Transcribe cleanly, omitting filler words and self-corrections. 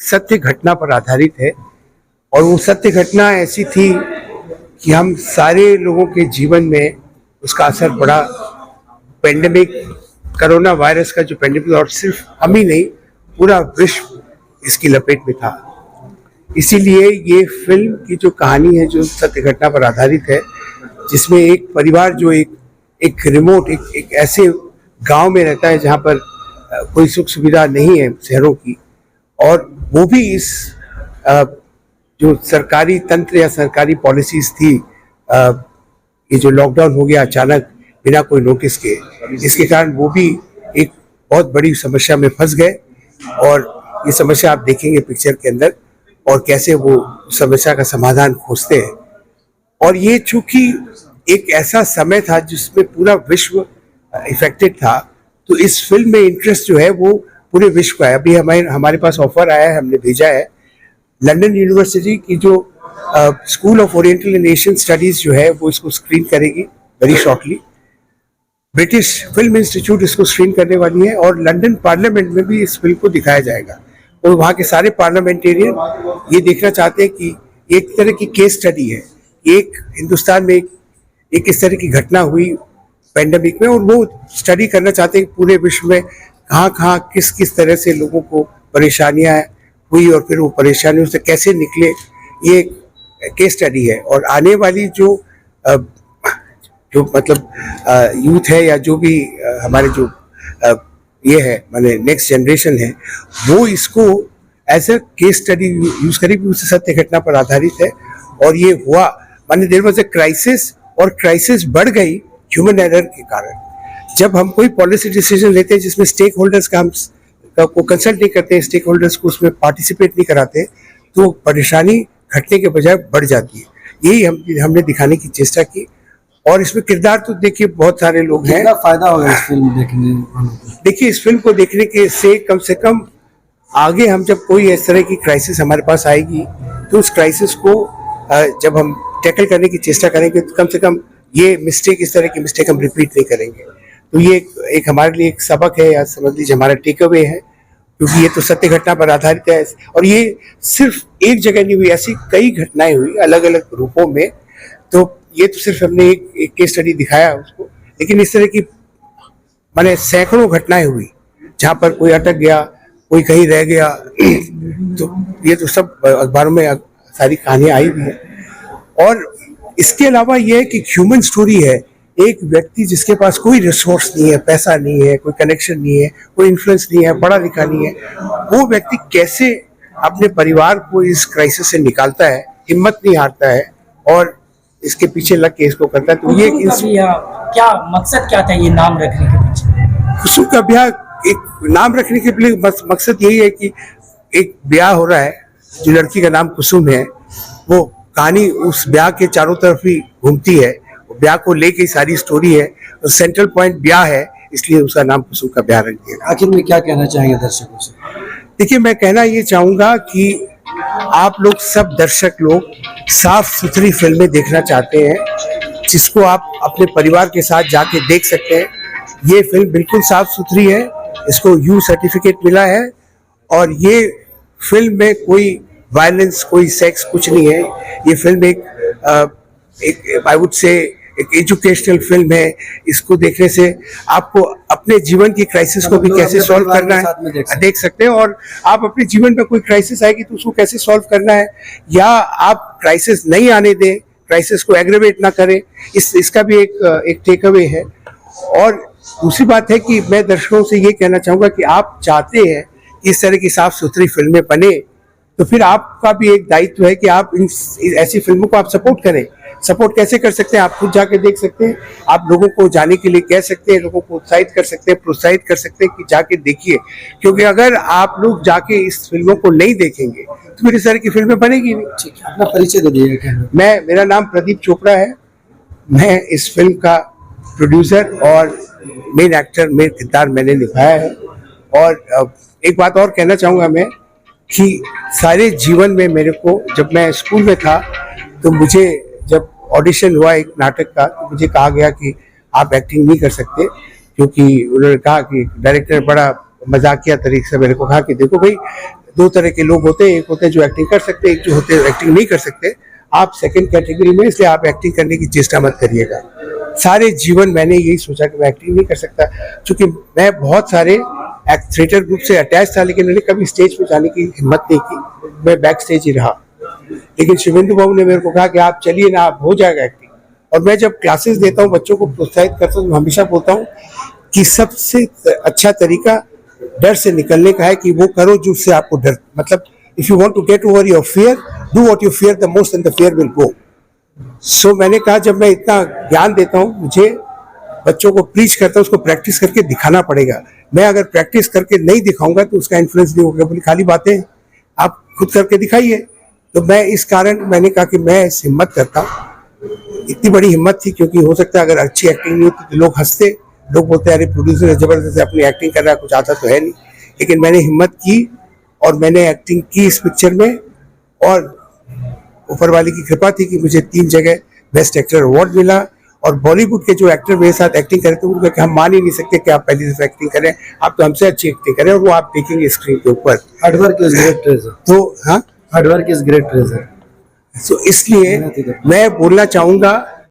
सत्य घटना पर आधारित है और वो सत्य घटना ऐसी थी कि हम सारे लोगों के जीवन में उसका असर पड़ा। पेंडेमिक, कोरोना वायरस का जो पेंडेमिक, और सिर्फ हम ही नहीं, पूरा विश्व इसकी लपेट में था। इसीलिए ये फिल्म की जो कहानी है, जो सत्य घटना पर आधारित है, जिसमें एक परिवार जो एक रिमोट एक ऐसे गांव में रहता है जहां पर कोई सुख सुविधा नहीं है शहरों की, और वो भी इस जो सरकारी तंत्र या सरकारी पॉलिसीज थी, ये जो लॉकडाउन हो गया अचानक बिना कोई नोटिस के, इसके कारण वो भी एक बहुत बड़ी समस्या में फंस गए। और ये समस्या आप देखेंगे पिक्चर के अंदर, और कैसे वो समस्या का समाधान खोजते हैं। और ये चूंकि एक ऐसा समय था जिसमें पूरा विश्व इफेक्टेड था, तो इस फिल्म में इंटरेस्ट जो है वो पूरे विश्व का है। अभी हमारे पास ऑफर आया है, हमने भेजा है। लंदन यूनिवर्सिटी की जो school of oriental and Asian studies जो है वो इसको स्क्रीन करेगी very shortly. British film institute इसको स्क्रीन करने वाली है, और लंदन पार्लियामेंट में भी इस फिल्म को दिखाया जाएगा। और वहाँ के सारे पार्लियामेंटेरियन ये देखना चाहते हैं कि एक तरह की केस स्टडी है, एक हिंदुस्तान में एक इस तरह की घटना हुई पेंडेमिक में, और वो स्टडी करना चाहते हैं कि पूरे विश्व में कहाँ किस तरह से लोगों को परेशानियां हुई और फिर वो परेशानियों से कैसे निकले। ये केस स्टडी है। और आने वाली जो मतलब यूथ है, या जो भी हमारे जो ये है माने नेक्स्ट जनरेशन है, वो इसको as a case study use करेगी। उससे सत्य घटना पर आधारित है। और ये हुआ माने देयर वाज अ क्राइसिस, और क्राइसिस बढ़ गई ह्यूमन एरर के कारण। जब हम कोई पॉलिसी डिसीजन लेते हैं जिसमें स्टेक होल्डर्स को कंसल्ट नहीं करते हैं, स्टेक होल्डर्स को उसमें पार्टिसिपेट नहीं कराते, तो परेशानी घटने के बजाय बढ़ जाती है। यही हमने दिखाने की चेष्टा की। और इसमें किरदार तो देखिए बहुत सारे लोग हैं। कितना फायदा होगा इस फिल्म देखने वालों को? देखिए, इस फिल्म को देखने के से कम आगे हम जब कोई इस तरह की क्राइसिस हमारे पास आएगी, तो उस क्राइसिस को जब हम टैकल करने की चेष्टा करेंगे, तो कम से कम ये मिस्टेक, इस तरह की मिस्टेक हम रिपीट नहीं करेंगे। तो ये एक हमारे लिए एक सबक है, या समझ लीजिए हमारा टेक अवे है, क्योंकि ये तो सत्य घटना पर आधारित है। और ये सिर्फ एक जगह नहीं हुई, ऐसी कई घटनाएं हुई अलग अलग रूपों में। तो ये तो सिर्फ हमने एक केस स्टडी दिखाया उसको, लेकिन इस तरह की माने सैकड़ों घटनाएं हुई जहाँ पर कोई अटक गया, कोई कहीं रह गया। तो ये तो सब अखबारों में सारी कहानियां आई हुई है। और इसके अलावा ये है कि ह्यूमन स्टोरी है। एक व्यक्ति जिसके पास कोई रिसोर्स नहीं है, पैसा नहीं है, कोई कनेक्शन नहीं है, कोई इन्फ्लुएंस नहीं है, पढ़ा लिखा नहीं है, वो व्यक्ति कैसे अपने परिवार को इस क्राइसिस से निकालता है, हिम्मत नहीं हारता है और इसके पीछे लग के इसको करता है। तो ये क्या मकसद क्या था ये नाम रखने के पीछे? कुसुम का ब्याह, एक नाम रखने के लिए मकसद यही है कि एक ब्याह हो रहा है, जो लड़की का नाम कुसुम है, वो कहानी उस ब्याह के चारों तरफ ही घूमती है। ब्याह को लेके सारी स्टोरी है, और सेंट्रल पॉइंट ब्याह है, इसलिए उसका नाम कुसुम का ब्याह रख दिया। आखिर में क्या कहना चाहेंगे दर्शकों से? देखिए, मैं कहना ये चाहूंगा कि आप लोग सब दर्शक लोग साफ सुथरी फिल्में देखना चाहते हैं, जिसको आप अपने परिवार के साथ जाके देख सकते हैं। ये फिल्म बिल्कुल साफ सुथरी है, इसको यू सर्टिफिकेट मिला है, और ये फिल्म में कोई वायलेंस, कोई सेक्स कुछ नहीं है। ये फिल्म एक आई वुड से एक एजुकेशनल फिल्म है। इसको देखने से आपको अपने जीवन की क्राइसिस को भी कैसे सॉल्व करना है देख सकते हैं, और आप अपने जीवन में कोई क्राइसिस आएगी तो उसको कैसे सॉल्व करना है, या आप क्राइसिस नहीं आने दें, क्राइसिस को एग्रेवेट ना करें, इसका भी एक टेक अवे है। और दूसरी बात है कि मैं दर्शकों से ये कहना चाहूँगा कि आप चाहते हैं कि इस तरह की साफ सुथरी फिल्में बने, तो फिर आपका भी एक दायित्व है कि आप ऐसी फिल्मों को आप सपोर्ट करें। सपोर्ट कैसे कर सकते हैं? आप खुद जाके देख सकते हैं, आप लोगों को जाने के लिए कह सकते हैं, लोगों को उत्साहित कर सकते हैं, प्रोत्साहित कर सकते हैं कि जाके देखिए। क्योंकि अगर आप लोग जाके इस फिल्मों को नहीं देखेंगे तो फिर इस तरह की फिल्में बनेगी नहीं। ठीक है, अपना परिचय दे दीजिए। मेरा नाम प्रदीप चोपड़ा है। मैं इस फिल्म का प्रोड्यूसर और मेन एक्टर, मेन किरदार मैंने निभाया है। और एक बात और कहना चाहूँगा मैं कि सारे जीवन में मेरे को, जब मैं स्कूल में था तो मुझे जब ऑडिशन हुआ एक नाटक का, तो मुझे कहा गया कि आप एक्टिंग नहीं कर सकते, क्योंकि उन्होंने कहा कि डायरेक्टर बड़ा मजाकिया तरीके से मेरे को कहा कि देखो भाई, दो तरह के लोग होते हैं, एक होते हैं जो एक्टिंग कर सकते हैं, एक जो होते हैं एक्टिंग नहीं कर सकते। आप सेकंड कैटेगरी में, इसलिए आप एक्टिंग करने की चेष्टा मत करिएगा। सारे जीवन मैंने यही सोचा कि मैं एक्टिंग नहीं कर सकता, क्योंकि मैं बहुत सारे थिएटर ग्रुप से अटैच था, लेकिन मैंने कभी स्टेज पे जाने की हिम्मत नहीं की, मैं बैक स्टेज ही रहा। लेकिन शिवेंदु बाबू ने मेरे को कहा कि आप चलिए ना, आप हो जाएगा एक्टिंग। और मैं जब क्लासेस देता हूँ, बच्चों को प्रोत्साहित करता हूँ, हमेशा बोलता हूँ कि सबसे अच्छा तरीका डर से निकलने का है कि वो करो जिससे आपको डर, मतलब if you want to get over your fear, do what you fear the most and the fear will go. So मैंने कहा जब मैं इतना ज्ञान देता हूँ, मुझे बच्चों को प्रीच करता हूँ, उसको प्रैक्टिस करके दिखाना पड़ेगा। मैं अगर प्रैक्टिस करके नहीं दिखाऊंगा तो उसका इन्फ्लुएंस नहीं होगा। बोली खाली बातें आप खुद करके दिखाइए। तो मैं इस कारण मैंने कहा कि मैं इस हिम्मत करता हूँ। इतनी बड़ी हिम्मत थी क्योंकि हो सकता है अगर अच्छी एक्टिंग नहीं होती तो लोग हंसते, लोग बोलते अरे प्रोड्यूसर जबरदस्ती अपनी एक्टिंग कर रहा है, कुछ आता तो है नहीं। लेकिन मैंने हिम्मत की और मैंने एक्टिंग की इस पिक्चर में, और ऊपर वाले की कृपा थी कि मुझे 3 जगह बेस्ट एक्टर अवार्ड मिला। और बॉलीवुड के जो एक्टर मेरे साथ एक्टिंग करे थे उनको हम मान ही नहीं सकते कि आप पहली दफा एक्टिंग करें, आप तो हमसे अच्छी एक्टिंग करें, और वो आप देखेंगे स्क्रीन के ऊपर। Hard work is great treasure. तो हाँ, hard work is great treasure. तो इसलिए मैं बोलना चाहूँगा